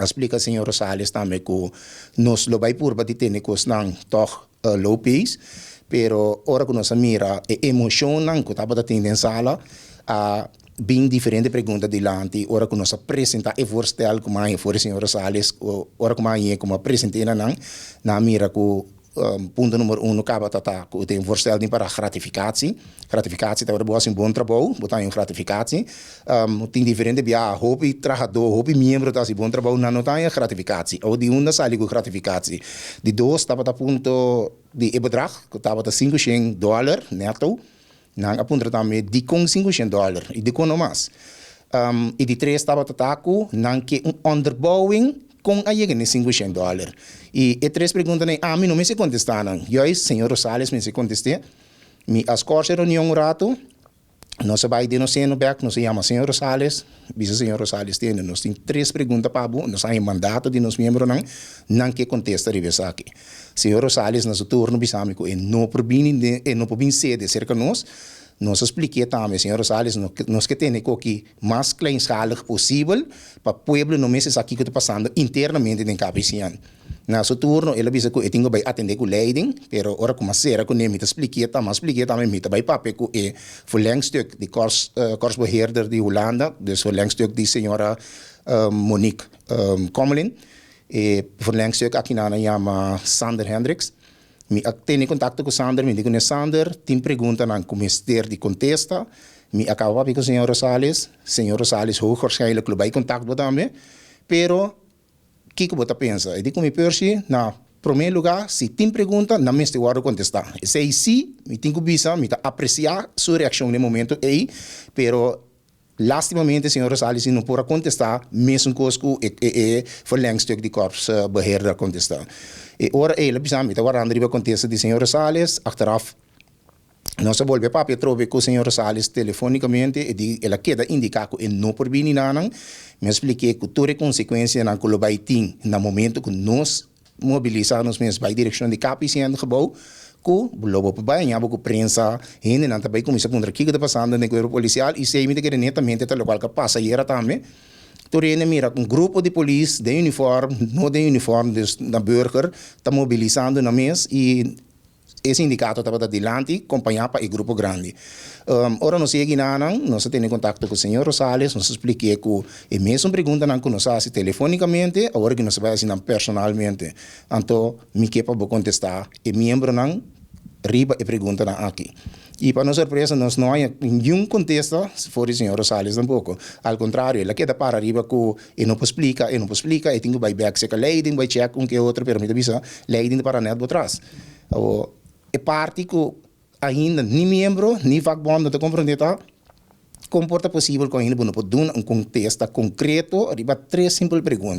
explica senhor Rosales também que nós lo vai por bater técnicos não toch low pace, pero ora que nós mira a emoção não que estava tendo em sala a bem diferente pergunta dilante ora que nós apresenta e voorstel como aí for senhor Rosales ora como aí como apresentei na mira que punto número 1 acaba tata que tem voorstel para gratificatie gratificatie dat we een bom trabalho botar em gratificatie tem diferente bia hobby trabajador hobby membro das bom trabalho não tem gratificatie ou de uma sali com gratificatie de dois estava a ponto de bedrag que estava a $500 neto não a ponto também de com $500 e de com não mais e de três estava a taco não que underbouwing com a chega de $500 e três perguntas mim não me se contestaram eu senhor Rosales me se contestei mi ascorse reunião rato nós vai de nós no back nós chama senhor Rosales vice senhor Rosales tem nós tem três perguntas para nós tem mandato de nós membros não que contesta revesa aqui senhor Rosales no turno bisamico e não por bem sede cerca nós expliquei também, senhor Rosales, nós que temos aqui mais kleinschalig possível para o povo não meses aqui que está passando internamente em Capician. Na seu turno, ele disse que eu tenho que atender com o leiding, pero ora como será que eu me expliquei também, me vai papel que é verlengstuk de korsbeheerder de Holanda, dus verlengstuk de senhora Monique Kommelin, e verlengstuk aqui na chama Sander Hendricks. Mi tenho contato com Sander, me digo que Sander tem pergunta na comester de contesta, me acaba com o senhor Rosales hoog waarschijnlijk vai contato também, pero que você pensa? Eu digo me persi na primeiro lugar, se tem pergunta, não me estou a contestar. Se sim, me tenho que bisa, me apreciar sua reação no momento aí, pero lastimamente, senhor Rosales não pode contestar, mesmo que é verlengstuk de korpsbeheerder contestar. E ora ele pensava, agora André contesta de senhor Rosales, achteraf, nós volve papel trove com o senhor Rosales telefonicamente e ela queda indicar que ele não pode vir nanang, me expliquei que toda a consequência na que tem no momento que nós mobilizamos mesmo para a direção de Capician do gebouw, que logo para bem, a prensa, ainda não também começa a contar o que está passando no corpo policial e se me que netamente tal qual que passa aí era também. Torene mira um grupo de polícia de uniforme, não de uniforme, da burger, está mobilizando na mês e esse sindicato estava adiante, acompanhar para o grupo grande. Ora nós seguimos, nós temos contato com o senhor Rosales, nós expliquei que é mesmo pergunta que nós fazemos telefonicamente, agora que nós fazemos personalmente. Então, me quer para contestar, e membro não riba e pergunta aqui. E para nossa surpresa, nós não há nenhum contesta for o senhor Rosales tampouco. Ao contrário, ele queda para riba que ele não explica, e tem que vai back, se que leiding, vai check que outro, permite bisa, leiding para net atrás. É parte que ainda nem membro, nem vakbond, não te compreende, comporta possível que ainda não pode dar um contexto concreto, riba três simples perguntas.